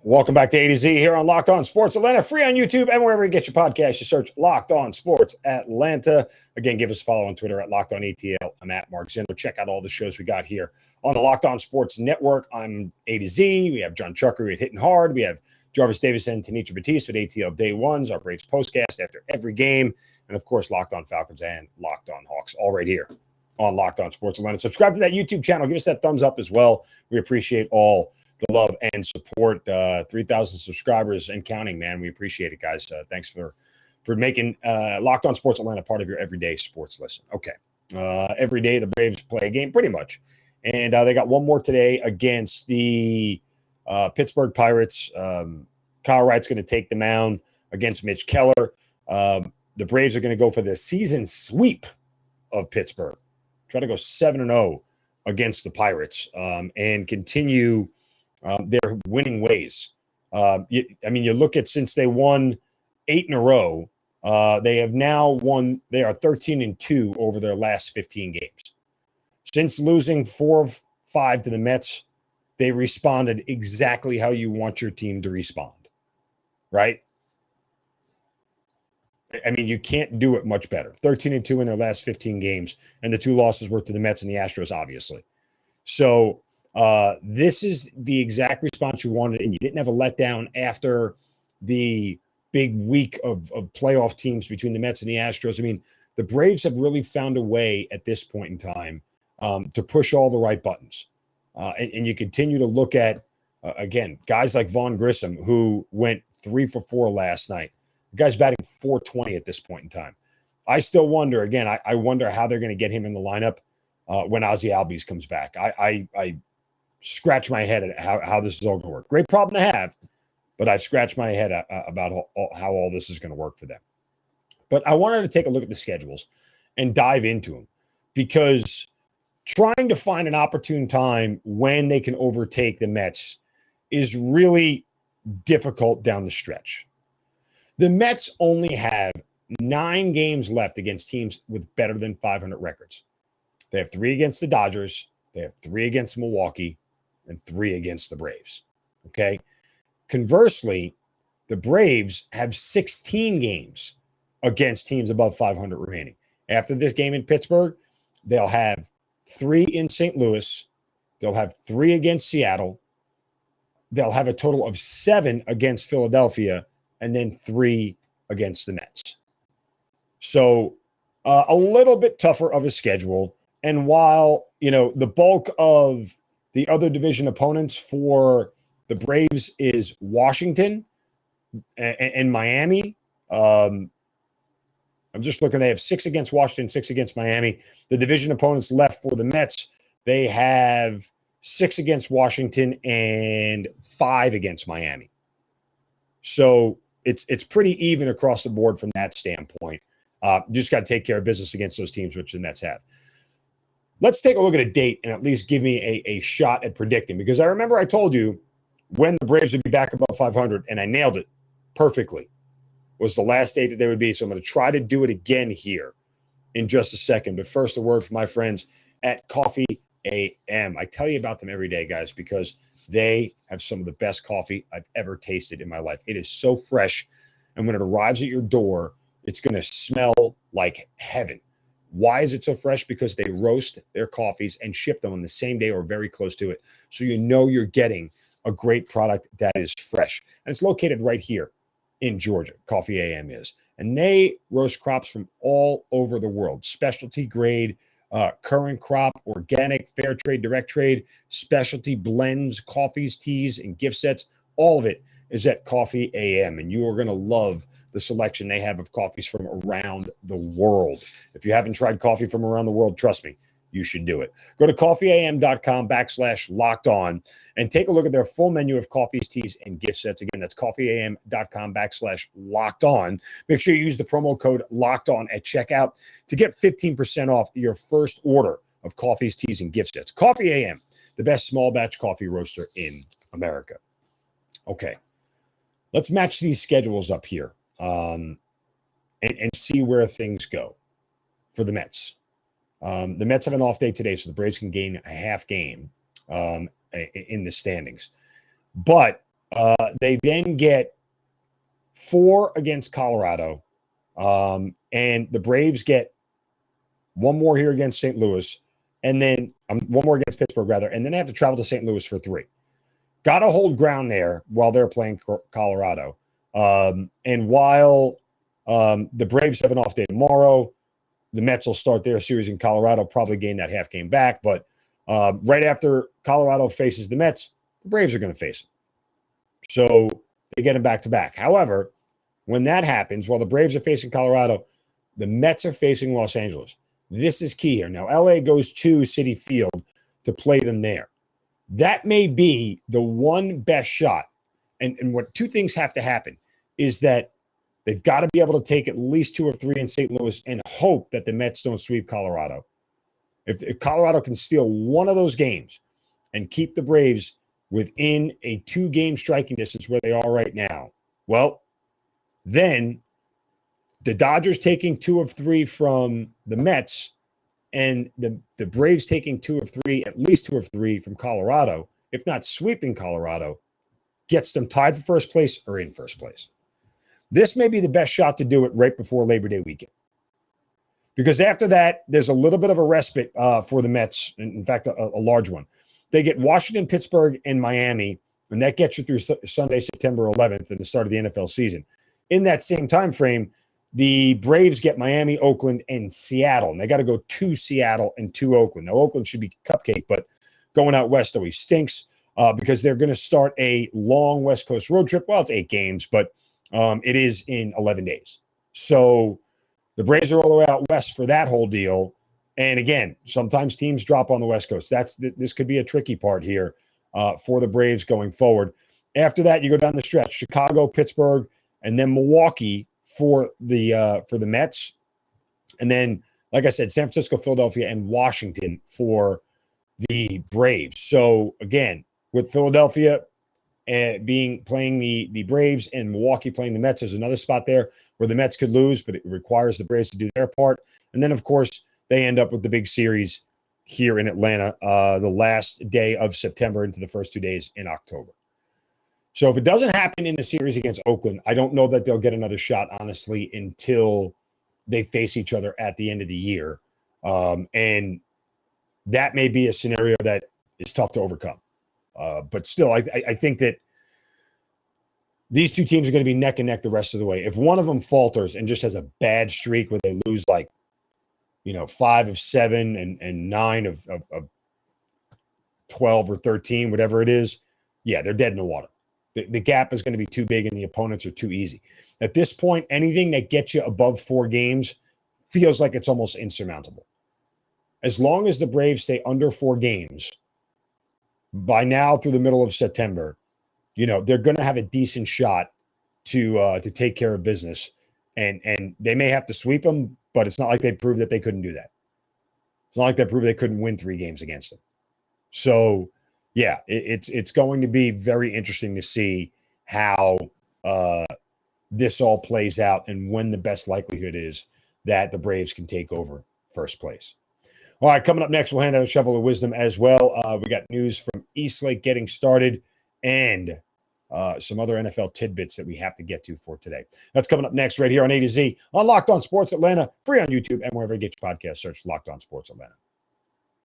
Welcome back to A to Z here on Locked On Sports Atlanta, free on YouTube and wherever you get your podcast. You search Locked On Sports Atlanta. Again, give us a follow on Twitter at Locked On ATL. I'm at Mark Zinno. Check out all the shows we got here on the Locked On Sports Network. I'm A to Z. We have John Chucker with Hitting Hard. We have Jarvis Davis and Tanisha Batiste with ATL Day Ones, our Braves postcast after every game. And, of course, Locked On Falcons and Locked On Hawks, all right here on Locked On Sports Atlanta. Subscribe to that YouTube channel. Give us that thumbs up as well. We appreciate all the love and support. 3,000 subscribers and counting, man. We appreciate it, guys. Thanks for making Locked On Sports Atlanta part of your everyday sports listen. Okay. Every day the Braves play a game, pretty much. And they got one more today against the Pittsburgh Pirates. Kyle Wright's going to take the mound against Mitch Keller. The Braves are going to go for the season sweep of Pittsburgh. Try to go 7-0 against the Pirates and continue their winning ways. You look at since they won 8 in a row, they have now won. They are 13-2 over their last 15 games. Since losing 4 of 5 to the Mets, they responded exactly how you want your team to respond, right? I mean, you can't do it much better. 13-2 in their last 15 games, and the 2 losses were to the Mets and the Astros, obviously. So this is the exact response you wanted, and you didn't have a letdown after the big week of playoff teams between the Mets and the Astros. I mean, the Braves have really found a way at this point in time to push all the right buttons. And you continue to look at, again, guys like Vaughn Grissom, who went 3 for 4 last night. The guy's batting .420 at this point in time. I still wonder, again, I wonder how they're going to get him in the lineup when Ozzie Albies comes back. I scratch my head at how this is all going to work. Great problem to have, but I scratch my head about how all this is going to work for them. But I wanted to take a look at the schedules and dive into them, because trying to find an opportune time when they can overtake the Mets is really difficult down the stretch. The Mets only have 9 games left against teams with better than 500 records. They have 3 against the Dodgers. They have 3 against Milwaukee and 3 against the Braves. Okay. Conversely, the Braves have 16 games against teams above 500 remaining. After this game in Pittsburgh, they'll have 3 in St. Louis. They'll have 3 against Seattle. They'll have a total of 7 against Philadelphia, and then 3 against the Mets. So a little bit tougher of a schedule. And while, the bulk of the other division opponents for the Braves is Washington and Miami, I'm just looking, they have 6 against Washington, 6 against Miami. The division opponents left for the Mets, they have 6 against Washington and 5 against Miami. So it's pretty even across the board from that standpoint. Just got to take care of business against those teams, which the Mets have. Let's take a look at a date and at least give me a shot at predicting, because I remember I told you when the Braves would be back above 500, and I nailed it perfectly. Was the last date that they would be. So I'm going to try to do it again here in just a second. But first, a word from my friends at Coffee AM. I tell you about them every day, guys, because they have some of the best coffee I've ever tasted in my life. It is so fresh, and when it arrives at your door, it's going to smell like heaven. Why is it so fresh? Because they roast their coffees and ship them on the same day or very close to it. So you know you're getting a great product that is fresh. And it's located right here in Georgia, Coffee AM is. And they roast crops from all over the world. Specialty grade, current crop, organic, fair trade, direct trade, specialty blends, coffees, teas, and gift sets. All of it is at Coffee AM. And you are going to love the selection they have of coffees from around the world. If you haven't tried coffee from around the world, trust me, you should do it. Go to coffeeam.com/locked-on and take a look at their full menu of coffees, teas, and gift sets. Again, that's coffeeam.com/locked-on. Make sure you use the promo code locked-on at checkout to get 15% off your first order of coffees, teas, and gift sets. Coffee AM, the best small batch coffee roaster in America. Okay, let's match these schedules up here. And see where things go for the Mets. The Mets have an off day today, so the Braves can gain a half game in the standings. But They then get 4 against Colorado. And the Braves get 1 more here against St. Louis. And then 1 more against Pittsburgh, rather. And then they have to travel to St. Louis for 3. Got to hold ground there while they're playing Colorado. And while the Braves have an off day tomorrow, the Mets will start their series in Colorado, probably gain that half game back. But right after Colorado faces the Mets, the Braves are going to face them. So they get them back to back. However, when that happens, while the Braves are facing Colorado, the Mets are facing Los Angeles. This is key here. Now, LA goes to Citi Field to play them there. That may be the one best shot. And what 2 things have to happen is that they've got to be able to take at least 2 or 3 in St. Louis and hope that the Mets don't sweep Colorado. If Colorado can steal one of those games and keep the Braves within a 2-game striking distance where they are right now, well, then the Dodgers taking 2 of 3 from the Mets and the Braves taking 2 of 3, at least 2 of 3 from Colorado, if not sweeping Colorado, gets them tied for first place or in first place. This may be the best shot to do it right before Labor Day weekend. Because after that, there's a little bit of a respite for the Mets. In fact, a large one. They get Washington, Pittsburgh, and Miami, and that gets you through Sunday, September 11th, and the start of the NFL season. In that same time frame, the Braves get Miami, Oakland, and Seattle. And they got to go to Seattle and to Oakland. Now, Oakland should be cupcake, but going out west always stinks because they're going to start a long West Coast road trip. Well, it's 8 games, but it is in 11 days. So the Braves are all the way out west for that whole deal. And again, sometimes teams drop on the West Coast. This could be a tricky part here for the Braves going forward. After that, you go down the stretch: Chicago, Pittsburgh, and then Milwaukee for the Mets. And then, like I said, San Francisco, Philadelphia, and Washington for the Braves. So again, with Philadelphia playing the Braves and Milwaukee playing the Mets, there's another spot there where the Mets could lose, but it requires the Braves to do their part. And then, of course, they end up with the big series here in Atlanta, the last day of September into the first 2 days in October. So if it doesn't happen in the series against Oakland, I don't know that they'll get another shot, honestly, until they face each other at the end of the year. And that may be a scenario that is tough to overcome. But still, I think that these 2 teams are going to be neck and neck the rest of the way. If one of them falters and just has a bad streak where they lose 5 of 7 and 9 of 12 or 13, whatever it is, yeah, they're dead in the water. The gap is going to be too big and the opponents are too easy. At this point, anything that gets you above 4 games feels like it's almost insurmountable. As long as the Braves stay under 4 games, by now through the middle of September, they're going to have a decent shot to take care of business. And they may have to sweep them, but it's not like they proved that they couldn't do that. It's not like they proved they couldn't win 3 games against them. So, yeah, it's going to be very interesting to see how this all plays out and when the best likelihood is that the Braves can take over first place. All right, coming up next, we'll hand out a shovel of wisdom as well. We got news from Eastlake getting started and some other NFL tidbits that we have to get to for today. That's coming up next right here on A to Z on Locked On Sports Atlanta, free on YouTube and wherever you get your podcast. Search Locked On Sports Atlanta.